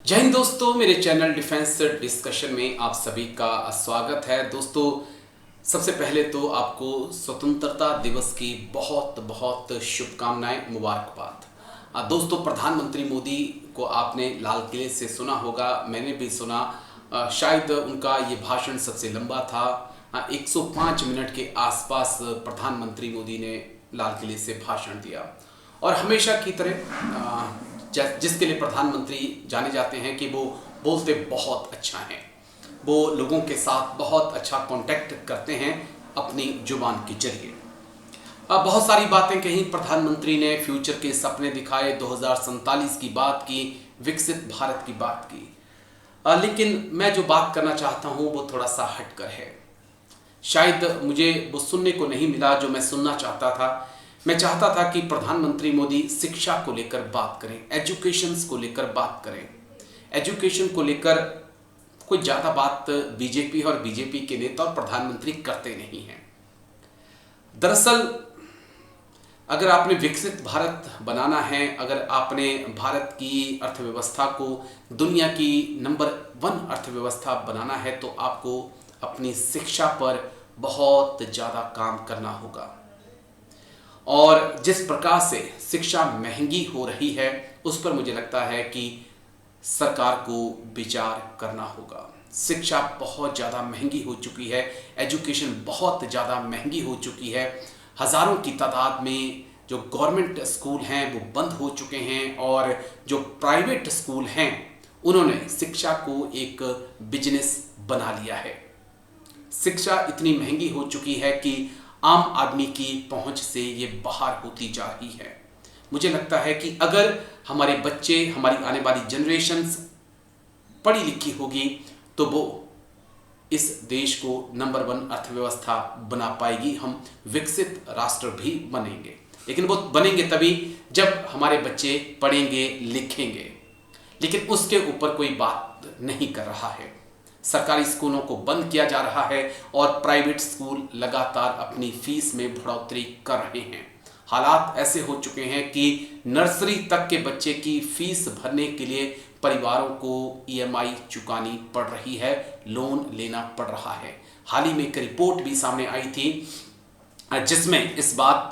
जय हिंद दोस्तों, मेरे चैनल डिफेंस डिस्कशन में आप सभी का स्वागत है। दोस्तों, सबसे पहले तो आपको स्वतंत्रता दिवस की बहुत बहुत शुभकामनाएं, मुबारकबाद। दोस्तों, प्रधानमंत्री मोदी को आपने लाल किले से सुना होगा, मैंने भी सुना। शायद उनका ये भाषण सबसे लंबा था। 105 मिनट के आसपास प्रधानमंत्री मोदी ने लाल किले से भाषण दिया। और हमेशा की तरह जिसके लिए प्रधानमंत्री जाने जाते हैं कि वो बोलते बहुत अच्छा हैं, वो लोगों के साथ बहुत अच्छा कांटेक्ट करते हैं अपनी जुबान के जरिए। अब बहुत सारी बातें कही प्रधानमंत्री ने, फ्यूचर के सपने दिखाए, 2047 की बात की, विकसित भारत की बात की। लेकिन मैं जो बात करना चाहता हूँ वो थोड़ा सा हटकर है। शायद मुझे वो सुनने को नहीं मिला जो मैं सुनना चाहता था। मैं चाहता था कि प्रधानमंत्री मोदी शिक्षा को लेकर बात करें, एजुकेशंस को लेकर बात करें। एजुकेशन को लेकर कोई ज़्यादा बात बीजेपी और बीजेपी के नेता और प्रधानमंत्री करते नहीं हैं। दरअसल अगर आपने विकसित भारत बनाना है, अगर आपने भारत की अर्थव्यवस्था को दुनिया की नंबर 1 अर्थव्यवस्था बनाना है, तो आपको अपनी शिक्षा पर बहुत ज़्यादा काम करना होगा। और जिस प्रकार से शिक्षा महंगी हो रही है, उस पर मुझे लगता है कि सरकार को विचार करना होगा। शिक्षा बहुत ज़्यादा महंगी हो चुकी है, एजुकेशन बहुत ज़्यादा महंगी हो चुकी है। हज़ारों की तादाद में जो गवर्नमेंट स्कूल हैं वो बंद हो चुके हैं, और जो प्राइवेट स्कूल हैं उन्होंने शिक्षा को एक बिजनेस बना लिया है। शिक्षा इतनी महंगी हो चुकी है कि आम आदमी की पहुंच से ये बाहर होती जा रही है। मुझे लगता है कि अगर हमारे बच्चे, हमारी आने वाली जनरेशन्स पढ़ी लिखी होगी तो वो इस देश को नंबर 1 अर्थव्यवस्था बना पाएगी। हम विकसित राष्ट्र भी बनेंगे, लेकिन वो बनेंगे तभी जब हमारे बच्चे पढ़ेंगे लिखेंगे। लेकिन उसके ऊपर कोई बात नहीं कर रहा है। सरकारी स्कूलों को बंद किया जा रहा है और प्राइवेट स्कूल लगातार अपनी फीस में बढ़ोतरी कर रहे हैं। हालात ऐसे हो चुके हैं कि नर्सरी तक के बच्चे की फीस भरने के लिए परिवारों को ईएमआई चुकानी पड़ रही है, लोन लेना पड़ रहा है। हाल ही में एक रिपोर्ट भी सामने आई थी जिसमें इस बात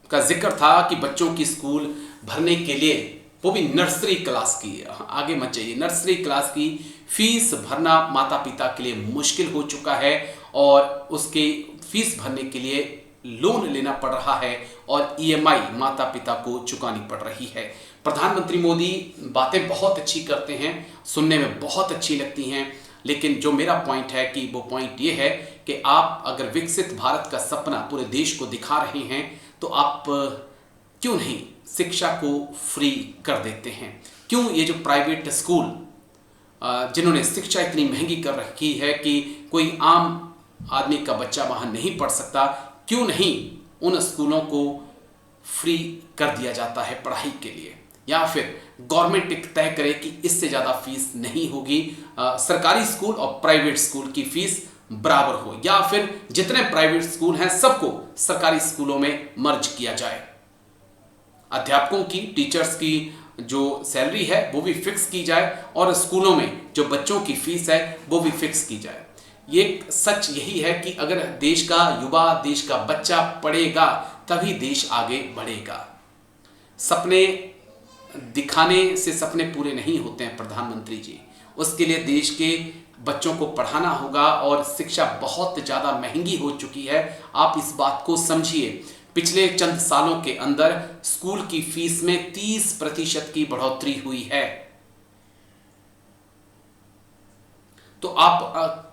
का जिक्र था कि बच्चों की स्कूल भरने के लिए, वो भी नर्सरी क्लास की, आगे मत जाइए, नर्सरी क्लास की फीस भरना माता पिता के लिए मुश्किल हो चुका है, और उसके फीस भरने के लिए लोन लेना पड़ रहा है और ईएमआई माता पिता को चुकानी पड़ रही है। प्रधानमंत्री मोदी बातें बहुत अच्छी करते हैं, सुनने में बहुत अच्छी लगती हैं, लेकिन जो मेरा पॉइंट है कि वो पॉइंट ये है कि आप अगर विकसित भारत का सपना पूरे देश को दिखा रहे हैं तो आप क्यों नहीं शिक्षा को फ्री कर देते हैं। क्यों ये जो प्राइवेट स्कूल जिन्होंने शिक्षा इतनी महंगी कर रखी है कि कोई आम आदमी का बच्चा वहाँ नहीं पढ़ सकता, क्यों नहीं उन स्कूलों को फ्री कर दिया जाता है पढ़ाई के लिए, या फिर गवर्नमेंट एक तय करे कि इससे ज़्यादा फीस नहीं होगी। सरकारी स्कूल और प्राइवेट स्कूल की फीस बराबर हो, या फिर जितने प्राइवेट स्कूल हैं सबको सरकारी स्कूलों में मर्ज किया जाए। अध्यापकों की, टीचर्स की जो सैलरी है वो भी फिक्स की जाए, और स्कूलों में जो बच्चों की फीस है वो भी फिक्स की जाए। ये सच यही है कि अगर देश का युवा, देश का बच्चा पढ़ेगा तभी देश आगे बढ़ेगा। सपने दिखाने से सपने पूरे नहीं होते हैं प्रधानमंत्री जी। उसके लिए देश के बच्चों को पढ़ाना होगा, और शिक्षा बहुत ज़्यादा महंगी हो चुकी है। आप इस बात को समझिए, पिछले चंद सालों के अंदर स्कूल की फीस में 30% की बढ़ोतरी हुई है। तो आप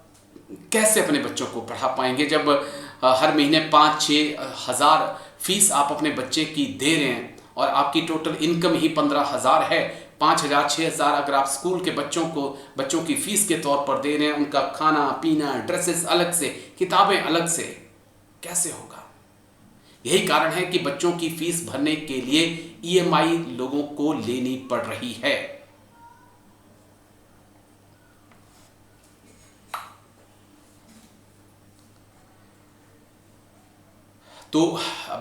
कैसे अपने बच्चों को पढ़ा पाएंगे जब हर महीने 5-6 हज़ार फीस आप अपने बच्चे की दे रहे हैं, और आपकी टोटल इनकम ही 15,000 है। 5,000 6,000 अगर आप स्कूल के बच्चों की फीस के तौर पर दे रहे हैं, उनका खाना पीना, ड्रेसेस अलग से, किताबें अलग से, कैसे होगा? यही कारण है कि बच्चों की फीस भरने के लिए ईएमआई लोगों को लेनी पड़ रही है। तो तो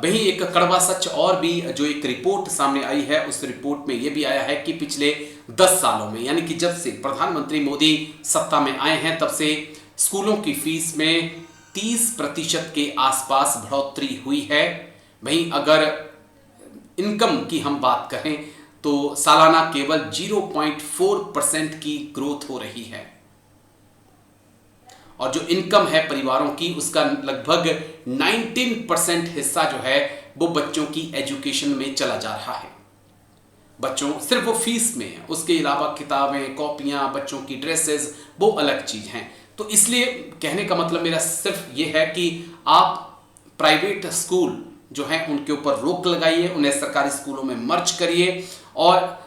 वही एक कड़वा सच और भी जो एक रिपोर्ट सामने आई है, उस रिपोर्ट में यह भी आया है कि पिछले 10 सालों में, यानी कि जब से प्रधानमंत्री मोदी सत्ता में आए हैं, तब से स्कूलों की फीस में 30% के आसपास बढ़ोतरी हुई है। वहीं अगर इनकम की हम बात करें तो सालाना केवल 0.4% की ग्रोथ हो रही है, और जो इनकम है परिवारों की, उसका लगभग 19% हिस्सा जो है वो बच्चों की एजुकेशन में चला जा रहा है। बच्चों सिर्फ वो फीस में है, उसके अलावा किताबें, कॉपियां, बच्चों की ड्रेसेस वो अलग चीज हैं। तो इसलिए कहने का मतलब मेरा सिर्फ ये है कि आप प्राइवेट स्कूल जो हैं उनके ऊपर रोक लगाइए, उन्हें सरकारी स्कूलों में मर्ज करिए और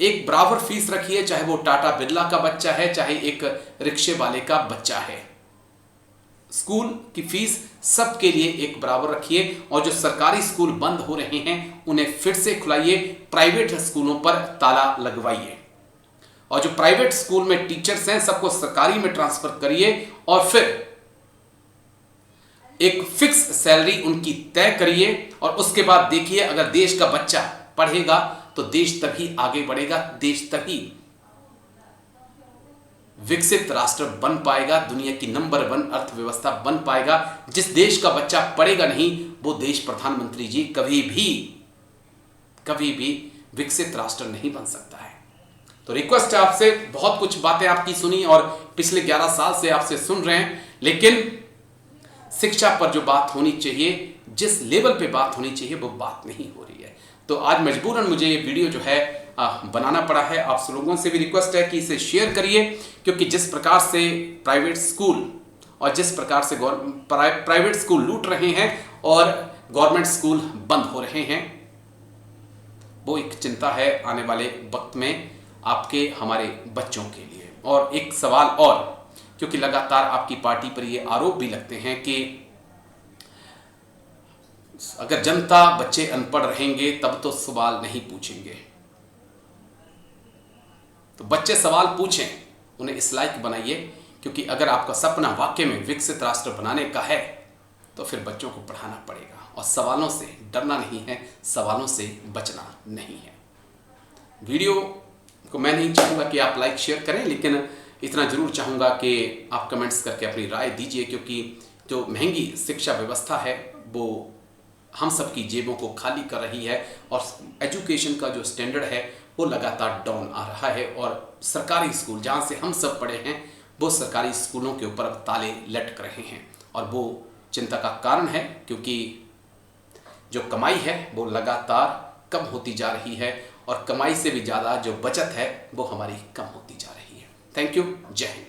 एक बराबर फीस रखिए, चाहे वो टाटा बिरला का बच्चा है, चाहे एक रिक्शे वाले का बच्चा है। स्कूल की फीस सबके लिए एक बराबर रखिए, और जो सरकारी स्कूल बंद हो रहे हैं उन्हें फिर से खुलाइए, प्राइवेट स्कूलों पर ताला लगवाइए, और जो प्राइवेट स्कूल में टीचर्स हैं सबको सरकारी में ट्रांसफर करिए, और फिर एक फिक्स सैलरी उनकी तय करिए। और उसके बाद देखिए, अगर देश का बच्चा पढ़ेगा तो देश तभी आगे बढ़ेगा, देश तभी विकसित राष्ट्र बन पाएगा, दुनिया की नंबर 1 अर्थव्यवस्था बन पाएगा। जिस देश का बच्चा पढ़ेगा नहीं, वो देश, प्रधानमंत्री जी, कभी भी विकसित राष्ट्र नहीं बन सकता है। तो रिक्वेस्ट है आपसे, बहुत कुछ बातें आपकी सुनी और पिछले 11 साल से आपसे सुन रहे हैं, लेकिन शिक्षा पर जो बात होनी चाहिए, जिस लेवल पे बात होनी चाहिए, वो बात नहीं हो रही है। तो आज मजबूरन मुझे ये वीडियो जो है बनाना पड़ा है। आप लोगों से भी रिक्वेस्ट है कि इसे शेयर करिए, क्योंकि जिस प्रकार से प्राइवेट स्कूल और जिस प्रकार से प्राइवेट स्कूल लूट रहे हैं और गवर्नमेंट स्कूल बंद हो रहे हैं, वो एक चिंता है आने वाले वक्त में आपके, हमारे बच्चों के लिए। और एक सवाल और, क्योंकि लगातार आपकी पार्टी पर ये आरोप भी लगते हैं कि अगर जनता, बच्चे अनपढ़ रहेंगे तब तो सवाल नहीं पूछेंगे। तो बच्चे सवाल पूछें, उन्हें इस लायक बनाइए, क्योंकि अगर आपका सपना वाकई में विकसित राष्ट्र बनाने का है तो फिर बच्चों को पढ़ाना पड़ेगा, और सवालों से डरना नहीं है, सवालों से बचना नहीं है। वीडियो को मैं नहीं चाहूँगा कि आप लाइक शेयर करें, लेकिन इतना जरूर चाहूँगा कि आप कमेंट्स करके अपनी राय दीजिए, क्योंकि जो महंगी शिक्षा व्यवस्था है वो हम सब की जेबों को खाली कर रही है, और एजुकेशन का जो स्टैंडर्ड है वो लगातार डाउन आ रहा है। और सरकारी स्कूल जहाँ से हम सब पढ़े हैं, वो सरकारी स्कूलों के ऊपर अब ताले लटक रहे हैं, और वो चिंता का कारण है, क्योंकि जो कमाई है वो लगातार कम होती जा रही है, और कमाई से भी ज़्यादा जो बचत है वो हमारी कम होती जा रही है। थैंक यू, जय हिंद।